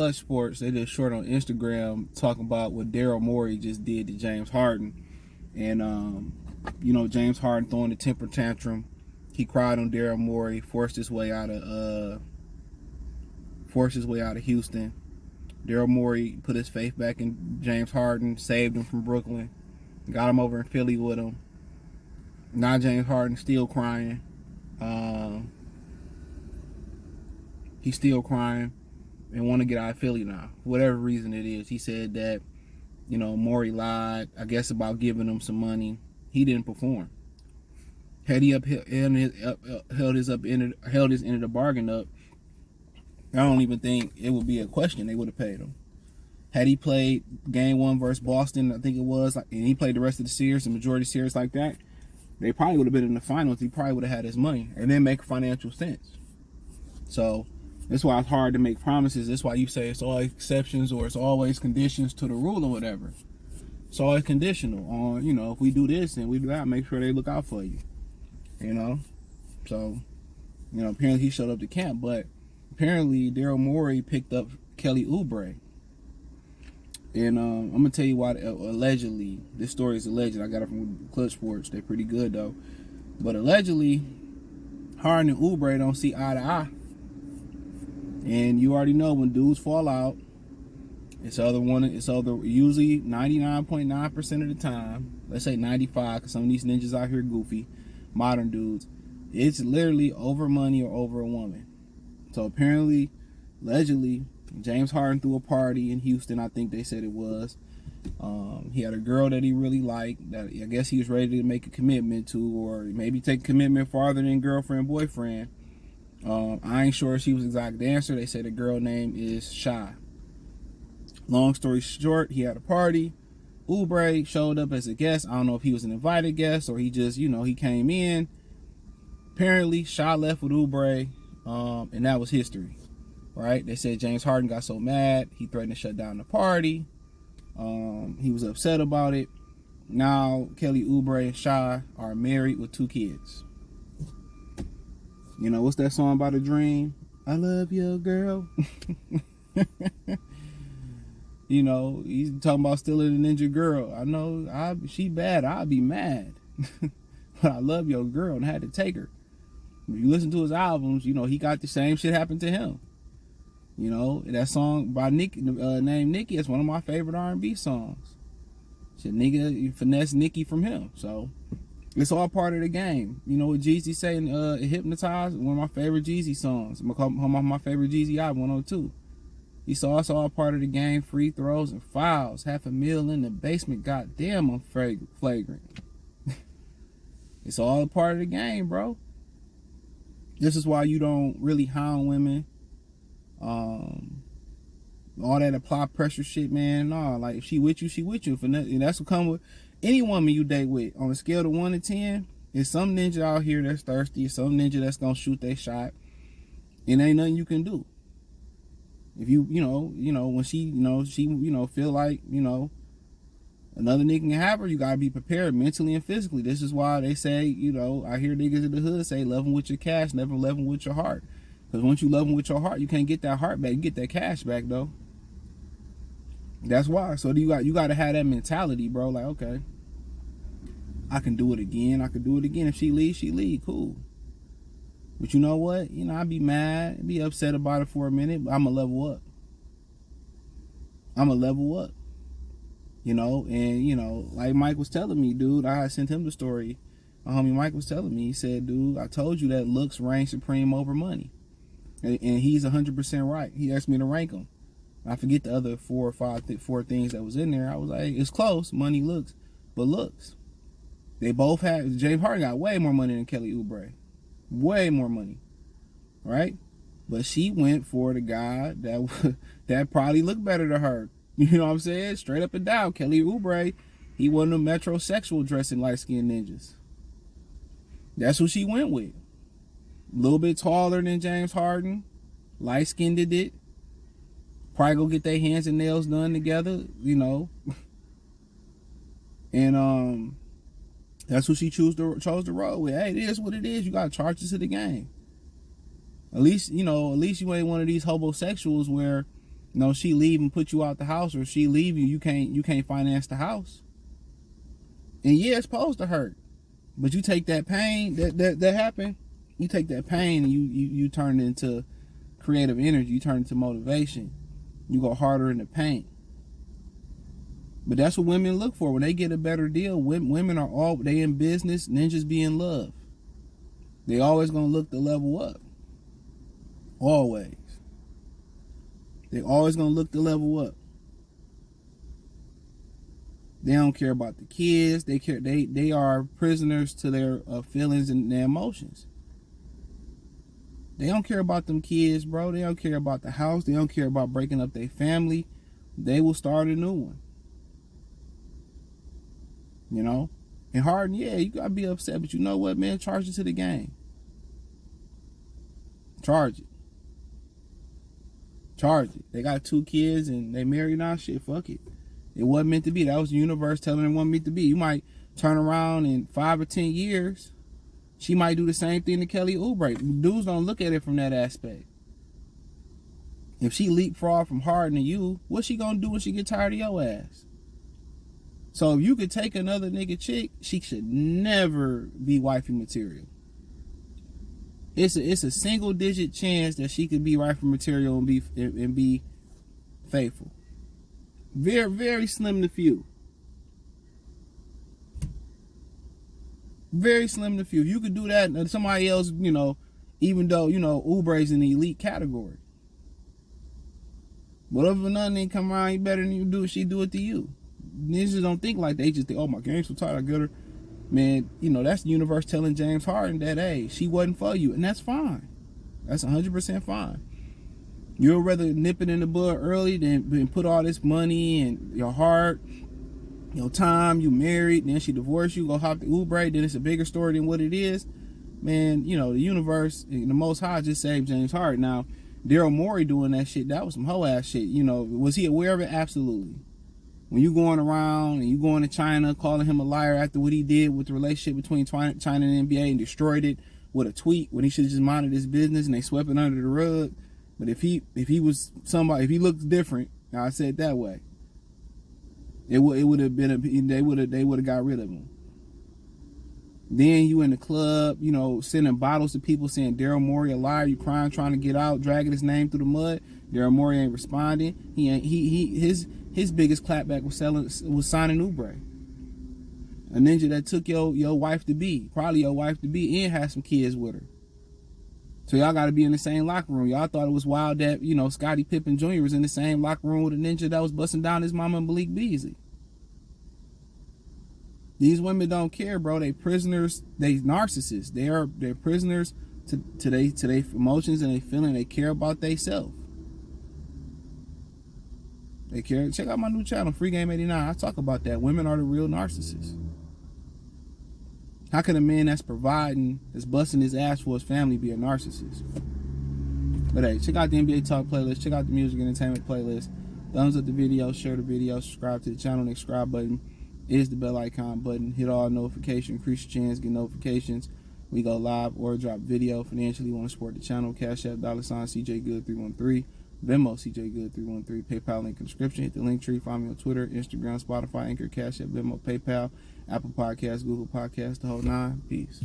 Clutch Sports, they did a short on Instagram talking about what Daryl Morey just did to James Harden. And, James Harden throwing a temper tantrum. He cried on Daryl Morey, forced his way out of Houston. Daryl Morey put his faith back in James Harden, saved him from Brooklyn, got him over in Philly with him. Now James Harden still crying. He's still crying and want to get out of Philly now, for whatever reason it is. He said that, Morey lied, I guess, about giving him some money. He didn't perform. Had he held his end of the bargain up, I don't even think it would be a question. They would have paid him. Had he played game 1 versus Boston, I think it was, and he played the rest of the series, the majority of the series like that, they probably would have been in the finals. He probably would have had his money, and then make financial sense. So that's why it's hard to make promises. That's why you say it's always exceptions or it's always conditions to the rule or whatever. It's always conditional on, if we do this and we do that, make sure they look out for you. So, apparently he showed up to camp, but apparently Daryl Morey picked up Kelly Oubre. And I'm going to tell you why, allegedly, this story is alleged. I got it from Clutch Sports. They're pretty good, though. But allegedly, Harden and Oubre don't see eye to eye. And you already know when dudes fall out, it's usually 99.9% of the time, let's say 95, because some of these ninjas out here goofy, modern dudes, it's literally over money or over a woman. So apparently, allegedly, James Harden threw a party in Houston, I think they said it was. He had a girl that he really liked, that I guess he was ready to make a commitment to, or maybe take a commitment farther than girlfriend, boyfriend. I ain't sure she was the exact answer. They said the girl name is Shy. Long story short, he had a party. Oubre showed up as a guest. I don't know if he was an invited guest or he just, he came in. Apparently, Shy left with Oubre, and that was history, right? They said James Harden got so mad, he threatened to shut down the party. He was upset about it. Now, Kelly Oubre and Shy are married with 2 kids. What's that song about a dream? I love you, girl. He's talking about stealing a ninja girl. I know she bad. I'd be mad. But I love your girl and had to take her. If you listen to his albums, he got the same shit happen to him. That song by Nick, named Nicki, is one of my favorite R&B songs. Shit, nigga finesse Nicki from him. So it's all part of the game. What Jeezy saying, Hypnotized, one of my favorite Jeezy songs. My favorite Jeezy album, 102. He saw us all part of the game, free throws and fouls, $500,000 in the basement. Goddamn, I'm flagrant. It's all a part of the game, bro. This is why you don't really hound women. All that apply pressure shit, man. No, like if she with you, she with you. And that's what come with any woman you date with. On a scale of 1 to 10, there's some ninja out here that's thirsty, some ninja that's gonna shoot their shot, and ain't nothing you can do. If when she feel like, another nigga can have her, you gotta be prepared mentally and physically. This is why they say, I hear niggas in the hood say, love them with your cash, never love them with your heart. Because once you love them with your heart, you can't get that heart back. You get that cash back, though. That's why. So you got to have that mentality, bro. Like, okay, I can do it again. I can do it again. If she leaves, she leave. Cool. But you know what? I'd be mad, be upset about it for a minute, but I'm going to level up. And, like Mike was telling me, dude, I sent him the story. My homie Mike was telling me, he said, dude, I told you that looks reign supreme over money. And he's 100% right. He asked me to rank them. I forget the other 4 things that was in there. I was like, it's close, money, looks, but looks. They both had, James Harden got way more money than Kelly Oubre. Way more money, right? But she went for the guy that probably looked better to her. You know what I'm saying? Straight up and down. Kelly Oubre, he wasn't a metrosexual dressing light-skinned ninjas. That's who she went with. A little bit taller than James Harden. Light-skinned it. Probably go get their hands and nails done together, And that's who she chose to roll with. Hey, it is what it is. You got charges to the game. At least you ain't one of these homosexuals where No, she leave and put you out the house, or she leave you, you can't finance the house. And yeah, it's supposed to hurt. But you take that pain that happened, you take that pain and you turn it into creative energy, you turn it into motivation. You go harder in the paint. But that's what women look for. When they get a better deal, women are all, they in business, ninjas be in love. They always gonna look to level up. Always. They always gonna look to level up. They don't care about the kids. They are prisoners to their feelings and their emotions. They don't care about them kids, bro. They don't care about the house. They don't care about breaking up their family. They will start a new one. You know? And Harden, yeah, you gotta be upset, but you know what, man? Charge it to the game. Charge it. Charge it. They got 2 kids and they married now. Shit, fuck it. It wasn't meant to be. That was the universe telling them it wasn't meant to be. You might turn around in 5 or 10 years. She might do the same thing to Kelly Oubre. Dudes don't look at it from that aspect. If she leapfrog from Harden to you, what's she gonna do when she get tired of your ass? So if you could take another nigga chick, she should never be wifey material. It's a single digit chance that she could be wifey material and be faithful. Very, very slim to few. Very slim to few. You could do that, and somebody else, you know, even though, you know, Oubre's in the elite category. But if nothing ain't come around, you better than you do it, she do it to you. Niggas don't think like they just think, oh, my game's so tight, I get her. Man, you know, that's the universe telling James Harden that, hey, she wasn't for you. And that's fine. That's 100% fine. You'd rather nip it in the bud early than put all this money and your heart, your time, you married, then she divorced you, go hop to Oubre, then it's a bigger story than what it is. Man, you know, the universe, the Most High just saved James Harden. Now, Daryl Morey doing that shit, that was some hoe ass shit. You know, was he aware of it? Absolutely. When you going around and you going to China calling him a liar after what he did with the relationship between China and the NBA and destroyed it with a tweet when he should have just minded his business and they swept it under the rug. But if he was somebody, if he looked different, now I said it that way, it would have been they would have got rid of him. Then you in the club, you know, sending bottles to people saying Daryl Morey a liar, you crying, trying to get out, dragging his name through the mud. Daryl Morey ain't responding. His biggest clapback was signing Oubre, a ninja that took your wife to be, probably your wife to be, and had some kids with her. So y'all got to be in the same locker room. Y'all thought it was wild that, you know, Scottie Pippen Jr. was in the same locker room with a ninja that was busting down his mama and Malik Beasley. These women don't care, bro. They prisoners. They narcissists. They're prisoners to their emotions and they feeling. They care about themselves. They care. Check out my new channel, Free Game 89. I talk about that. Women are the real narcissists. How can a man that's providing, that's busting his ass for his family, be a narcissist? But hey, check out the NBA Talk playlist. Check out the music entertainment playlist. Thumbs up the video, share the video, subscribe to the channel. The subscribe button is the bell icon button. Hit all notifications, increase your chance, get notifications. We go live or drop video. Financially, want to support the channel. Cash App, $CJ Good 313. Venmo, CJ Good 313. PayPal link in the description. Hit the link tree. Find me on Twitter, Instagram, Spotify, Anchor, Cash App, Venmo, PayPal, Apple Podcasts, Google Podcasts, the whole 9. Peace.